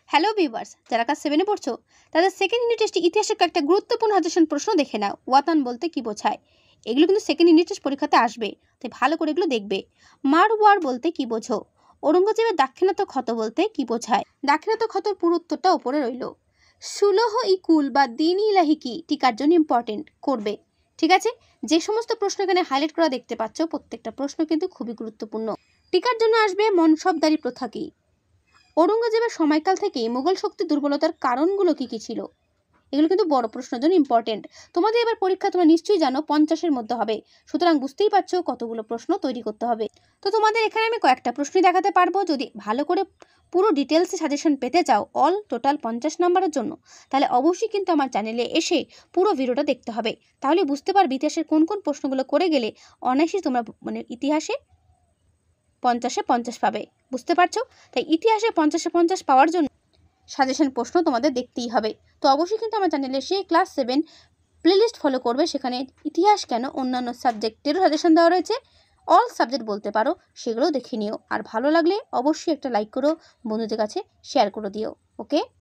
Hello viewers, যারা class 7 এ পড়ছো তাদের সেকেন্ড ইউনিট টেস্টে ইতিহাসের কয়েকটা গুরুত্বপূর্ণ সাজেশন প্রশ্ন দেখে নাও। ওয়াতান বলতে কি বোঝায়? এগুলো কিন্তু সেকেন্ড ইউনিট টেস্ট পরীক্ষাতে আসবে, তাই ভালো করে এগুলো দেখবে। মারওয়ার বলতে কি বোঝো? ঔরঙ্গজেবের দাক্ষিণাত্য ক্ষত বলতে কি বোঝায়? দাক্ষিণাত্য ক্ষতর পুরো উত্তরটা উপরে রইল। সুলহ ই কুল বা দিন ইলাহি কি টিকার জন্য ইম্পর্টেন্ট করবে। ঠিক আছে, যে সমস্ত প্রশ্ন এখানে হাইলাইট করা দেখতে পাচ্ছ প্রত্যেকটা প্রশ্ন কিন্তু খুবই গুরুত্বপূর্ণ। টিকার জন্য আসবে মনসবদারি প্রথা কি? ঔরঙ্গজেবের সময়কাল থেকেই মুঘল শক্তির দুর্বলতার কারণগুলো কি কি ছিল? এগুলো কিন্তু বড় প্রশ্নের জন্য ইম্পর্টেন্ট। তোমাদের এবার পরীক্ষা তোমরা নিশ্চয়ই জানো 50-এর মধ্যে হবে, সুতরাং বুঝতেই পারছো কতগুলো প্রশ্ন তৈরি করতে হবে। তো তোমাদের এখানে আমি কয়েকটা প্রশ্নই দেখাতে পারবো। যদি ভালো করে পুরো ডিটেলসে সাজেশন পেতে চাও অল টোটাল 50 নম্বরের জন্য, তাহলে অবশ্যই কিন্তু আমার চ্যানেলে এসে পুরো ভিডিওটা দেখতে হবে। তাহলে বুঝতে পারবে ইতিহাসের কোন কোন প্রশ্নগুলো করে গেলে অনায়াসই তোমরা ইতিহাসে 50-এ 50 পাবে। বুঝতে পারছো? তাই ইতিহাসে 50-এ 50 পাওয়ার জন্য সাজেশন প্রশ্ন তোমাদের দেখতেই হবে। তো অবশ্যই কিন্তু আমার চ্যানেলে সেই ক্লাস 7 প্লেলিস্ট ফলো করবে। সেখানে ইতিহাস কেন অন্যান্য সাবজেক্টেরও সাজেশন দেওয়া রয়েছে। অল সাবজেক্ট বলতে পারো, সেগুলোও দেখে নিও। আর ভালো লাগলে অবশ্যই একটা লাইক করো, বন্ধুদের কাছে শেয়ার করে দিও। ওকে।